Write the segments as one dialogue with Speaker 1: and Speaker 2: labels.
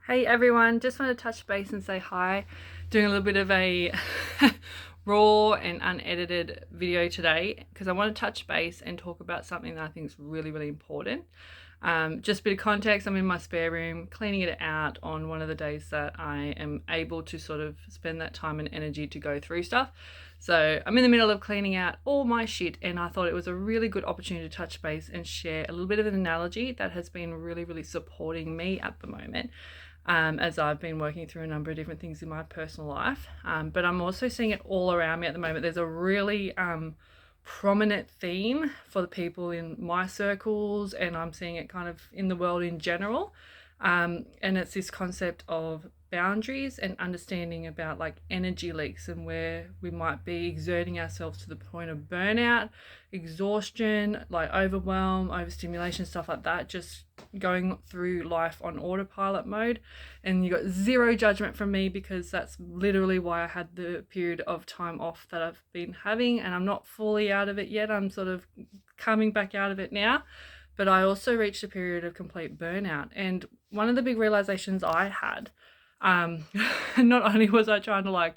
Speaker 1: Hey everyone, just want to touch base and say hi. Doing a little bit of a raw and unedited video today because I want to touch base and talk about something that I think is really, really important. Just a bit of context, I'm in my spare room cleaning it out on one of the days that I am able to sort of spend that time and energy to go through stuff. So I'm in the middle of cleaning out all my shit, and I thought it was a really good opportunity to touch base and share a little bit of an analogy that has been really, really supporting me at the moment. As I've been working through a number of different things in my personal life. But I'm also seeing it all around me at the moment. There's a really prominent theme for the people in my circles, and I'm seeing it kind of in the world in general. And it's this concept of boundaries and understanding about like energy leaks and where we might be exerting ourselves to the point of burnout, exhaustion, like overwhelm, overstimulation, stuff like that, just going through life on autopilot mode. And you got zero judgment from me because that's literally why I had the period of time off that I've been having, and I'm not fully out of it yet. I'm sort of coming back out of it now. But I also reached a period of complete burnout. And one of the big realizations I had, not only was I trying to like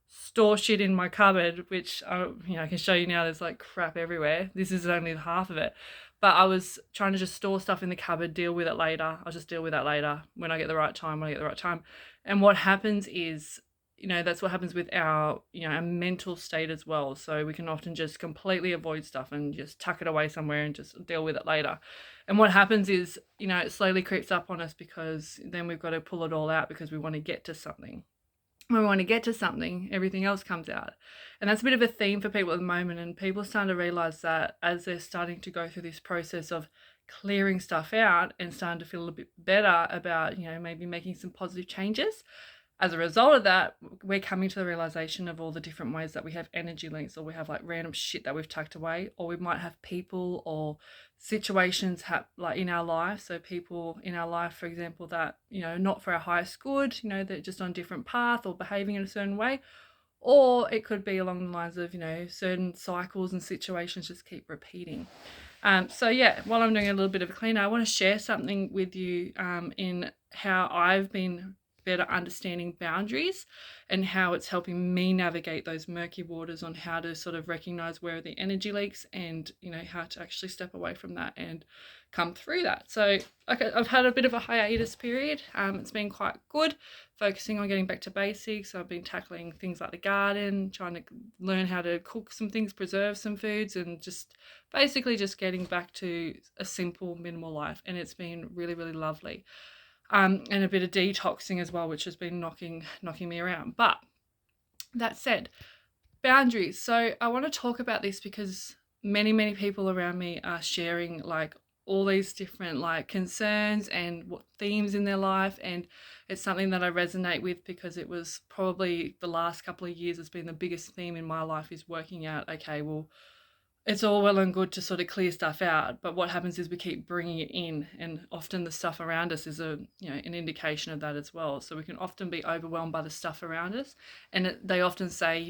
Speaker 1: store shit in my cupboard, which I can show you now. There's like crap everywhere. This is only half of it, but I was trying to just store stuff in the cupboard, deal with it later. I'll just deal with that later when I get the right time. When I get the right time, and what happens is, that's what happens with our our mental state as well. So we can often just completely avoid stuff and just tuck it away somewhere and just deal with it later. And what happens is, it slowly creeps up on us because then we've got to pull it all out because we want to get to something. When we want to get to something, everything else comes out. And that's a bit of a theme for people at the moment. And people are starting to realize that as they're starting to go through this process of clearing stuff out and starting to feel a bit better about, maybe making some positive changes, as a result of that, we're coming to the realization of all the different ways that we have energy links, or we have like random shit that we've tucked away, or we might have people or situations like in our life. So people in our life, for example, that, not for our highest good, they're just on a different path or behaving in a certain way. Or it could be along the lines of, certain cycles and situations just keep repeating. So yeah, while I'm doing a little bit of a clean, I want to share something with you in how I've been better understanding boundaries and how it's helping me navigate those murky waters on how to sort of recognize where are the energy leaks and how to actually step away from that and come through that. So I've had a bit of a hiatus period. It's been quite good, focusing on getting back to basics. I've been tackling things like the garden, trying to learn how to cook some things, preserve some foods, and just basically just getting back to a simple minimal life. And it's been really, really lovely. And a bit of detoxing as well, which has been knocking me around. But that said, boundaries. So I want to talk about this because many people around me are sharing like all these different like concerns and what themes in their life, and it's something that I resonate with because it was probably the last couple of years has been the biggest theme in my life, is working out, okay, well, it's all well and good to sort of clear stuff out, but what happens is we keep bringing it in, and often the stuff around us is an indication of that as well. So we can often be overwhelmed by the stuff around us, and they often say,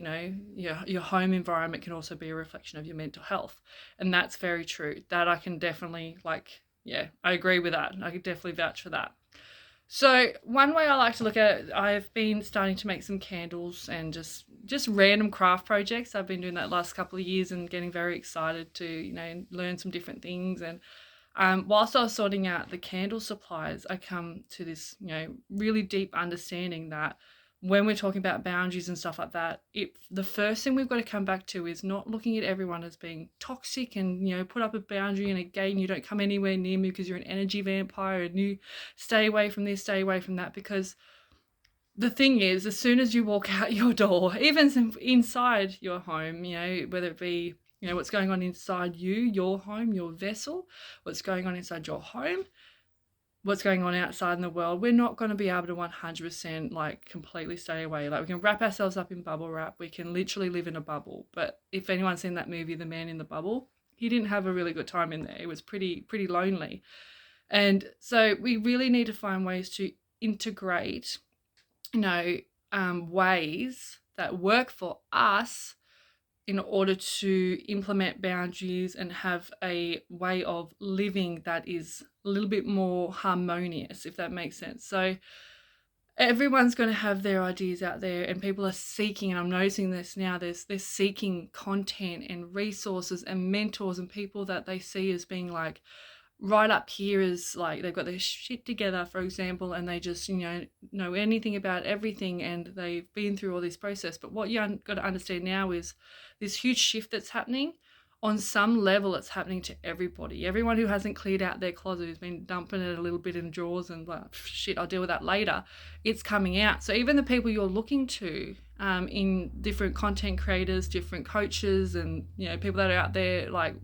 Speaker 1: your home environment can also be a reflection of your mental health, and that's very true. That I can definitely I agree with that. I could definitely vouch for that. So one way I like to look at it, I've been starting to make some candles and just random craft projects. I've been doing that last couple of years and getting very excited to learn some different things. And whilst I was sorting out the candle supplies, I come to this really deep understanding that when we're talking about boundaries and stuff like that, the first thing we've got to come back to is not looking at everyone as being toxic and put up a boundary and again, you don't come anywhere near me because you're an energy vampire and you stay away from this, stay away from that. Because the thing is, as soon as you walk out your door, even inside your home, whether it be what's going on inside your home, your vessel, what's going on inside your home, what's going on outside in the world, we're not going to be able to 100% like completely stay away. Like we can wrap ourselves up in bubble wrap, we can literally live in a bubble. But if anyone's seen that movie, The Man in the Bubble, he didn't have a really good time in there. It was pretty lonely. And so we really need to find ways to integrate, ways that work for us in order to implement boundaries and have a way of living that is a little bit more harmonious, if that makes sense. So everyone's going to have their ideas out there, and people are seeking, and I'm noticing this now, they're seeking content and resources and mentors and people that they see as being like right up here, as like they've got their shit together, for example, and they just know anything about everything, and they've been through all this process. But what you got to understand now is this huge shift that's happening. On some level, it's happening to everybody. Everyone who hasn't cleared out their closet, who's been dumping it a little bit in drawers and like, shit, I'll deal with that later, it's coming out. So even the people you're looking to in different content creators, different coaches, and people that are out there like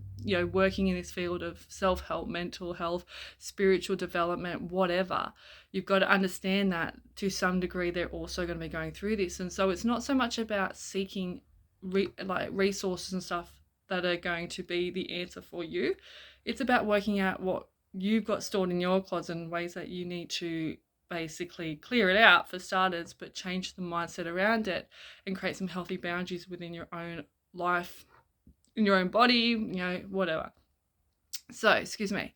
Speaker 1: working in this field of self-help, mental health, spiritual development, whatever, you've got to understand that to some degree they're also going to be going through this. And so it's not so much about seeking resources and stuff that are going to be the answer for you. It's about working out what you've got stored in your closet and ways that you need to basically clear it out for starters, but change the mindset around it and create some healthy boundaries within your own life, in your own body, whatever. So, excuse me,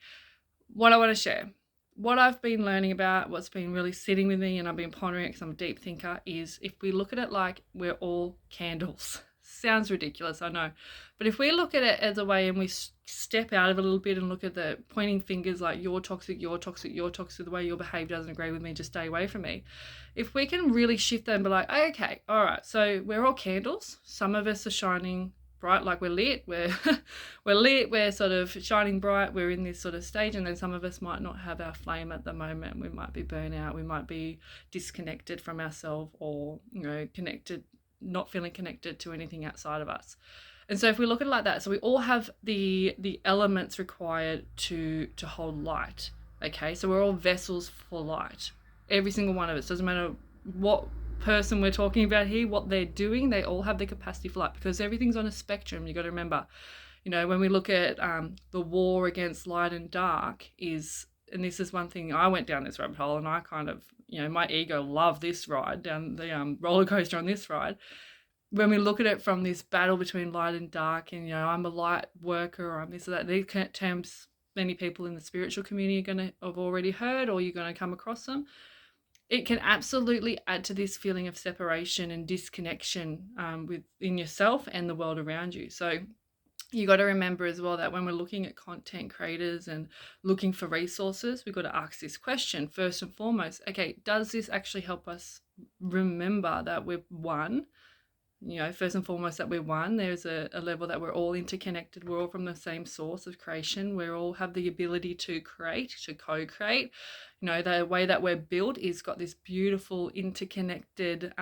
Speaker 1: what I want to share, what I've been learning about, what's been really sitting with me, and I've been pondering it because I'm a deep thinker, is if we look at it like we're all candles. Sounds ridiculous, I know. But if we look at it as a way and we step out of it a little bit and look at the pointing fingers like you're toxic, you're toxic, you're toxic, the way your behavior doesn't agree with me, just stay away from me. If we can really shift that and be like, okay, all right, so we're all candles. Some of us are shining bright, like we're lit, we're lit, we're sort of shining bright, we're in this sort of stage, and then some of us might not have our flame at the moment. We might be burnt out, we might be disconnected from ourselves, or connected, not feeling connected to anything outside of us. And so if we look at it like that, so we all have the elements required to hold light. Okay, so we're all vessels for light. Every single one of us, doesn't matter what person we're talking about here, what they're doing, they all have the capacity for light, because everything's on a spectrum. You got to remember, when we look at the war against light and dark is, and this is one thing, I went down this rabbit hole and I kind of, my ego loved this ride down the roller coaster on this ride. When we look at it from this battle between light and dark, and I'm a light worker, or I'm this or that, these terms many people in the spiritual community are going to have already heard, or you're going to come across them. It can absolutely add to this feeling of separation and disconnection within yourself and the world around you. So you got to remember as well that when we're looking at content creators and looking for resources, we've got to ask this question first and foremost. Okay, does this actually help us remember that we're one? First and foremost, that we're one. There's a level that we're all interconnected. We're all from the same source of creation. We all have the ability to create, to co-create. The way that we're built is got this beautiful interconnected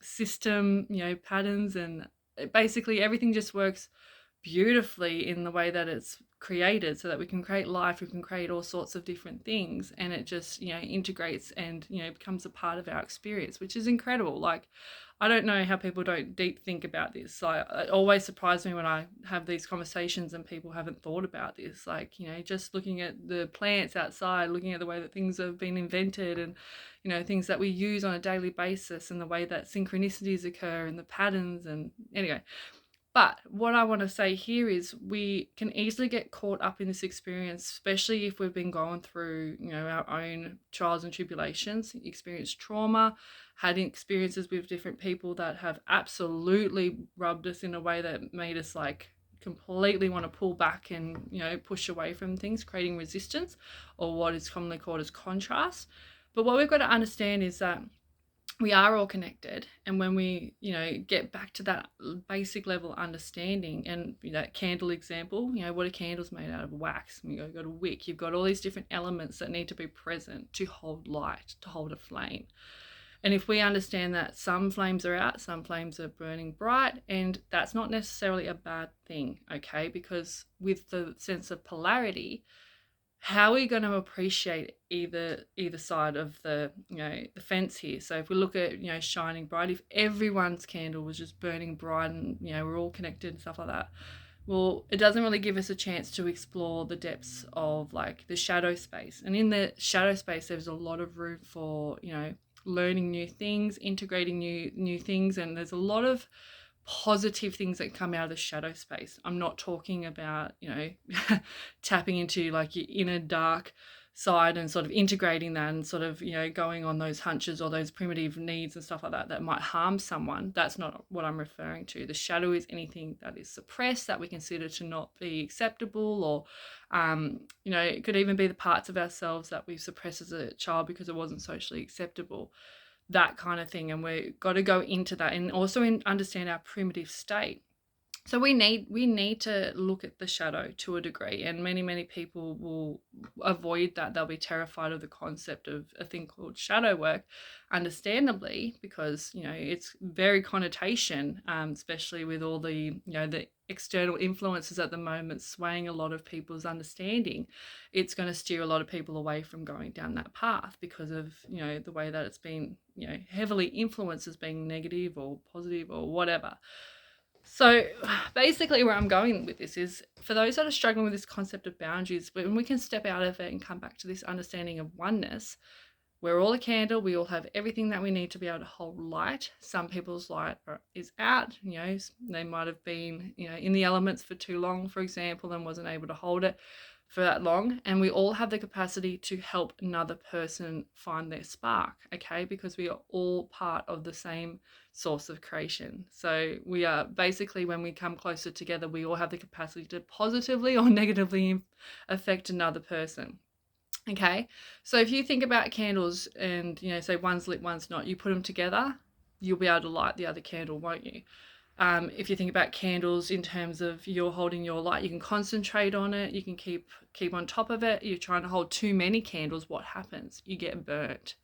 Speaker 1: system, patterns, and basically everything just works beautifully in the way that it's created, so that we can create life, we can create all sorts of different things, and it just integrates and becomes a part of our experience, which is incredible. Like, I don't know how people don't deep think about this. Like, it always surprises me when I have these conversations and people haven't thought about this. Like, just looking at the plants outside, looking at the way that things have been invented, and things that we use on a daily basis, and the way that synchronicities occur and the patterns. And anyway, but what I want to say here is we can easily get caught up in this experience, especially if we've been going through, our own trials and tribulations, experienced trauma, had experiences with different people that have absolutely rubbed us in a way that made us like completely want to pull back and, push away from things, creating resistance, or what is commonly called as contrast. But what we've got to understand is that we are all connected, and when we get back to that basic level understanding, and that candle example, what are candles made out of? Wax. You've got a wick, you've got all these different elements that need to be present to hold light, to hold a flame. And if we understand that some flames are out, some flames are burning bright, and that's not necessarily a bad thing, okay? Because with the sense of polarity, how are we going to appreciate either side of the the fence here? So if we look at shining bright, if everyone's candle was just burning bright and we're all connected and stuff like that, well, it doesn't really give us a chance to explore the depths of like the shadow space. And in the shadow space, there's a lot of room for learning new things, integrating new things, and there's a lot of positive things that come out of the shadow space. I'm not talking about, tapping into like your inner dark side and sort of integrating that and sort of, going on those hunches or those primitive needs and stuff like that that might harm someone. That's not what I'm referring to. The shadow is anything that is suppressed that we consider to not be acceptable, or it could even be the parts of ourselves that we suppressed as a child because it wasn't socially acceptable, that kind of thing. And we've got to go into that and also understand our primitive state. So we need to look at the shadow to a degree, and many people will avoid that. They'll be terrified of the concept of a thing called shadow work, understandably, because it's very connotation, especially with all the the external influences at the moment swaying a lot of people's understanding. It's going to steer a lot of people away from going down that path because of the way that it's been heavily influenced as being negative or positive or whatever. So basically where I'm going with this is, for those that are struggling with this concept of boundaries, when we can step out of it and come back to this understanding of oneness, we're all a candle. We all have everything that we need to be able to hold light. Some people's light is out. They might have been in the elements for too long, for example, and wasn't able to hold it for that long. And we all have the capacity to help another person find their spark, okay? Because we are all part of the same source of creation. So we are basically, when we come closer together, we all have the capacity to positively or negatively affect another person. Okay, so if you think about candles and say one's lit, one's not, you put them together, you'll be able to light the other candle, won't you? If you think about candles in terms of you're holding your light, you can concentrate on it, you can keep on top of it. You're trying to hold too many candles, what happens? You get burnt.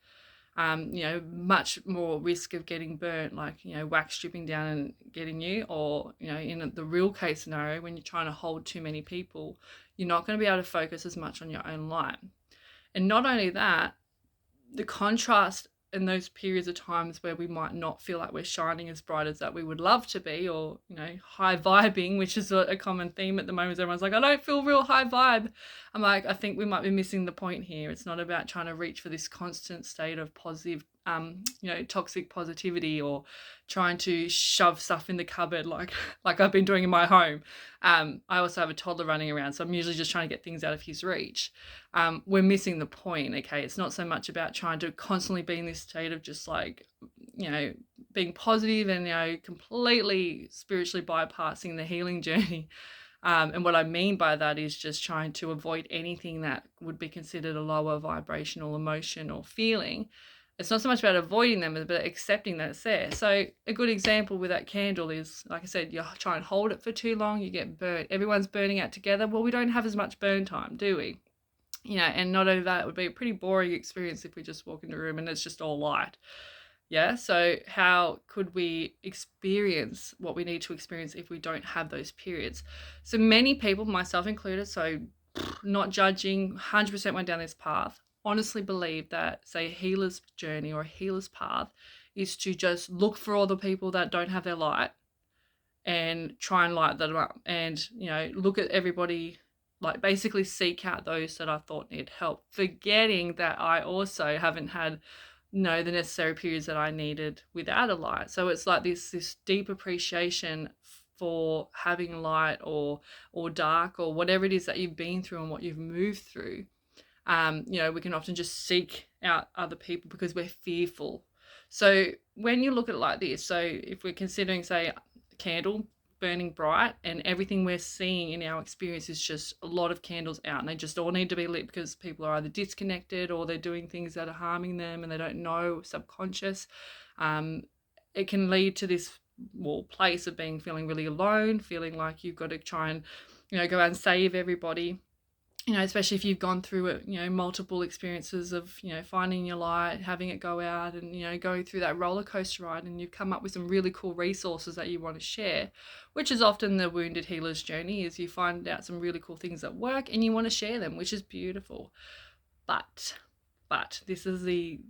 Speaker 1: Much more risk of getting burnt, like wax dripping down and getting you, or in the real case scenario, when you're trying to hold too many people, you're not going to be able to focus as much on your own light. And not only that, the contrast in those periods of times where we might not feel like we're shining as bright as that we would love to be, or high vibing, which is a common theme at the moment. Everyone's like, I don't feel real high vibe. I'm like, I think we might be missing the point here. It's not about trying to reach for this constant state of positive toxic positivity, or trying to shove stuff in the cupboard like I've been doing in my home. I also have a toddler running around, so I'm usually just trying to get things out of his reach. We're missing the point, okay? It's not so much about trying to constantly be in this state of just like, being positive and, completely spiritually bypassing the healing journey. And what I mean by that is just trying to avoid anything that would be considered a lower vibrational emotion or feeling. It's not so much about avoiding them, but accepting that it's there. So a good example with that candle is, like I said, you try and hold it for too long, you get burnt. Everyone's burning out together. Well, we don't have as much burn time, do we? And not only that, it would be a pretty boring experience if we just walk into a room and it's just all light. Yeah, so how could we experience what we need to experience if we don't have those periods? So many people, myself included, so not judging, 100% went down this path, honestly believe that, say, a healer's journey or a healer's path is to just look for all the people that don't have their light and try and light them up, and look at everybody, like basically seek out those that I thought need help, forgetting that I also haven't had the necessary periods that I needed without a light. So it's like this deep appreciation for having light or dark or whatever it is that you've been through and what you've moved through. We can often just seek out other people because we're fearful. So when you look at it like this, so if we're considering, say, a candle burning bright and everything we're seeing in our experience is just a lot of candles out, and they just all need to be lit because people are either disconnected or they're doing things that are harming them and they don't know, subconscious. It can lead to this place of feeling really alone, feeling like you've got to try and go out and save everybody. Especially if you've gone through it, multiple experiences of, finding your light, having it go out and, going through that roller coaster ride, and you've come up with some really cool resources that you want to share, which is often the wounded healer's journey, is you find out some really cool things that work and you want to share them, which is beautiful. But this is the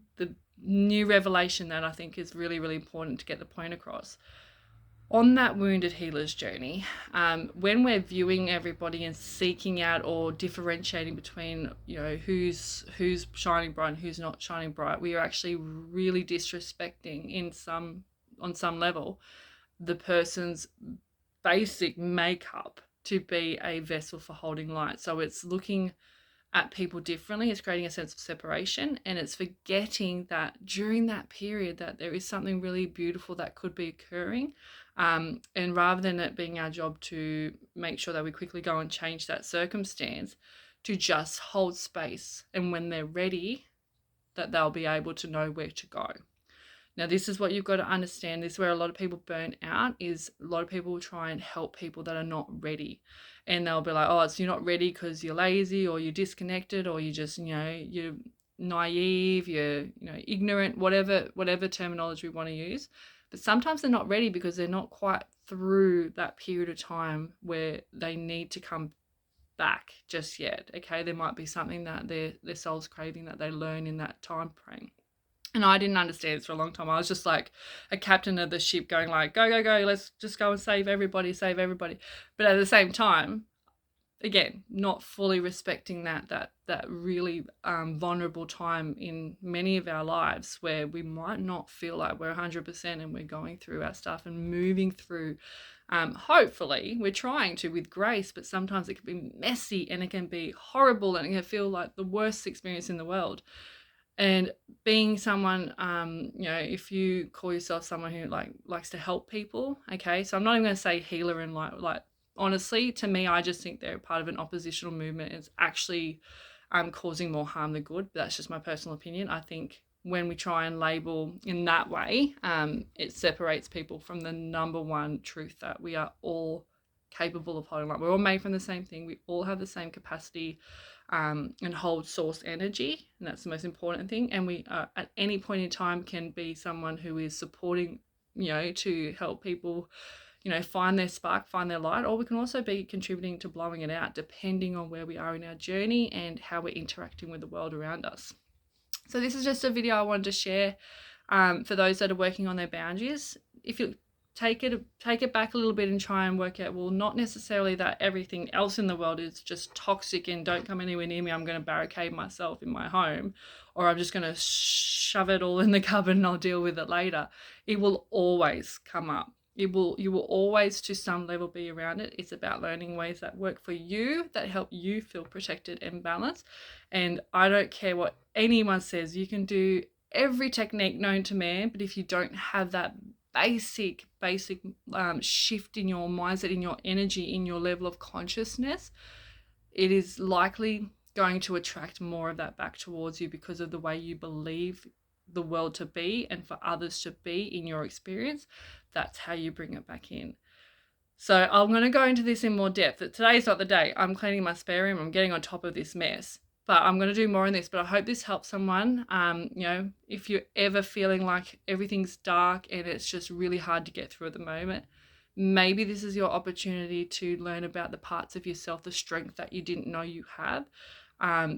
Speaker 1: new revelation that I think is really, really important to get the point across. On that wounded healer's journey, when we're viewing everybody and seeking out or differentiating between, who's shining bright and who's not shining bright, we are actually really disrespecting on some level the person's basic makeup to be a vessel for holding light. So it's looking at people differently, it's creating a sense of separation, and it's forgetting that during that period that there is something really beautiful that could be occurring. And rather than it being our job to make sure that we quickly go and change that circumstance, to just hold space, and when they're ready, that they'll be able to know where to go. Now, this is what you've got to understand. This is where a lot of people burn out, is a lot of people will try and help people that are not ready. And they'll be like, oh, you're not ready because you're lazy, or you're disconnected, or you just, you're naive, you're, ignorant, whatever terminology we want to use. But sometimes they're not ready because they're not quite through that period of time where they need to come back just yet. Okay, there might be something that their soul's craving that they learn in that time frame. And I didn't understand this for a long time. I was just like a captain of the ship going like, go, go, go, let's just go and save everybody. But at the same time, again, not fully respecting that really vulnerable time in many of our lives where we might not feel like we're 100% and we're going through our stuff and moving through. Hopefully we're trying to with grace, but sometimes it can be messy and it can be horrible and it can feel like the worst experience in the world. And being someone, if you call yourself someone who likes to help people, okay, so I'm not even going to say healer, and like honestly, to me, I just think they're part of an oppositional movement. It's actually causing more harm than good. But that's just my personal opinion. I think when we try and label in that way, it separates people from the number one truth that we are all capable of holding light. We're all made from the same thing. We all have the same capacity and hold source energy, and that's the most important thing. And we at any point in time can be someone who is supporting, to help people, find their spark, find their light, or we can also be contributing to blowing it out, depending on where we are in our journey and how we're interacting with the world around us. So this is just a video I wanted to share for those that are working on their boundaries. If you take it back a little bit and try and work out, well, not necessarily that everything else in the world is just toxic and don't come anywhere near me, I'm going to barricade myself in my home, or I'm just going to shove it all in the cupboard and I'll deal with it later. It will always come up. You will always to some level be around it. It's about learning ways that work for you, that help you feel protected and balanced. And I don't care what anyone says, you can do every technique known to man, but if you don't have that basic shift in your mindset, in your energy, in your level of consciousness, it is likely going to attract more of that back towards you because of the way you believe the world to be and for others to be in your experience. That's how you bring it back in. So I'm going to go into this in more depth. Today's not the day. I'm cleaning my spare room. I'm getting on top of this mess. But I'm going to do more on this. But I hope this helps someone. If you're ever feeling like everything's dark and it's just really hard to get through at the moment, maybe this is your opportunity to learn about the parts of yourself, the strength that you didn't know you have.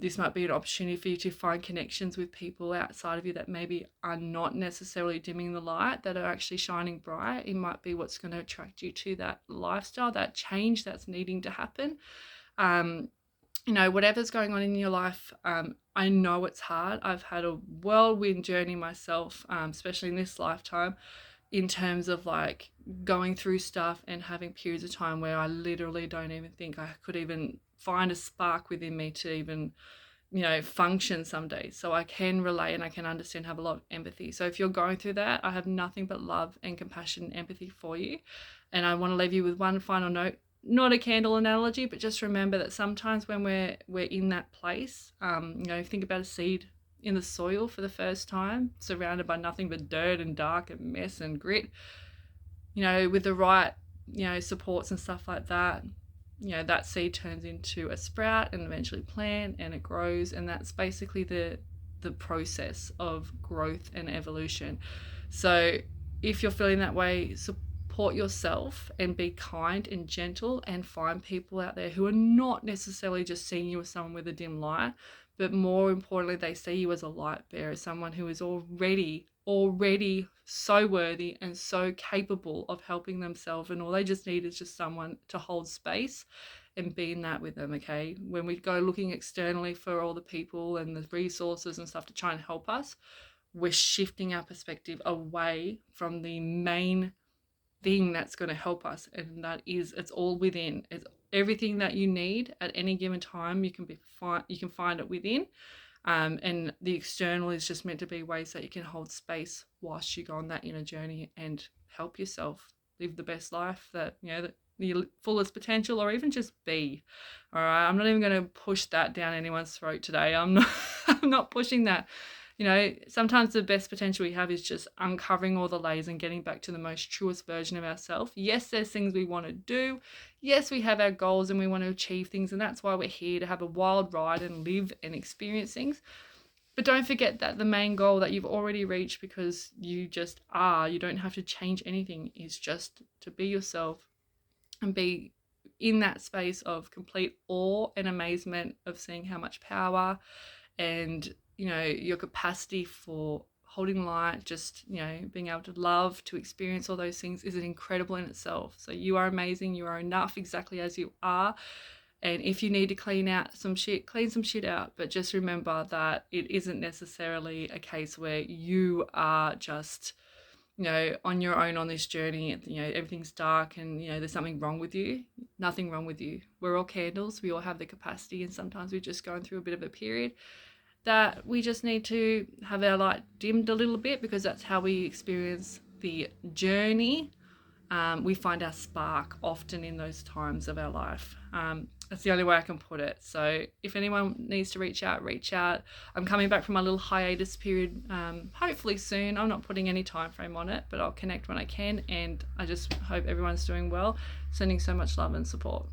Speaker 1: This might be an opportunity for you to find connections with people outside of you that maybe are not necessarily dimming the light, that are actually shining bright. It might be what's going to attract you to that lifestyle, that change that's needing to happen. Whatever's going on in your life, I know it's hard. I've had a whirlwind journey myself, especially in this lifetime, in terms of like going through stuff and having periods of time where I literally don't even think I could even find a spark within me to even, function some days. So I can relate and I can understand, have a lot of empathy. So if you're going through that, I have nothing but love and compassion and empathy for you. And I want to leave you with one final note. Not a candle analogy, but just remember that sometimes when we're in that place, think about a seed in the soil for the first time, surrounded by nothing but dirt and dark and mess and grit, with the right, supports and stuff like that, that seed turns into a sprout and eventually plant, and it grows. And that's basically the process of growth and evolution. So if you're feeling that way, support yourself and be kind and gentle, and find people out there who are not necessarily just seeing you as someone with a dim light, but more importantly, they see you as a light bearer, someone who is already so worthy and so capable of helping themselves, and all they just need is just someone to hold space and be in that with them. Okay, when we go looking externally for all the people and the resources and stuff to try and help us, we're shifting our perspective away from the main thing that's going to help us, and that is, it's all within. It's everything that you need at any given time. You can find it within. And the external is just meant to be ways that you can hold space whilst you go on that inner journey and help yourself live the best life that, your fullest potential, or even just be. All right, I'm not even going to push that down anyone's throat today. I'm not pushing that. Sometimes the best potential we have is just uncovering all the layers and getting back to the most truest version of ourselves. Yes, there's things we want to do. Yes, we have our goals and we want to achieve things, and that's why we're here, to have a wild ride and live and experience things. But don't forget that the main goal that you've already reached, because you just are, you don't have to change anything, is just to be yourself and be in that space of complete awe and amazement of seeing how much power and your capacity for holding light, just being able to love, to experience all those things, is incredible in itself. So you are amazing. You are enough exactly as you are. And if you need to clean some shit out. But just remember that it isn't necessarily a case where you are just on your own on this journey. Everything's dark and there's something wrong with you. Nothing wrong with you. We're all candles. We all have the capacity, and sometimes we're just going through a bit of a period that we just need to have our light dimmed a little bit, because that's how we experience the journey. We find our spark often in those times of our life. That's the only way I can put it. So if anyone needs to reach out. I'm coming back from my little hiatus period, hopefully soon. I'm not putting any time frame on it, but I'll connect when I can. And I just hope everyone's doing well. Sending so much love and support.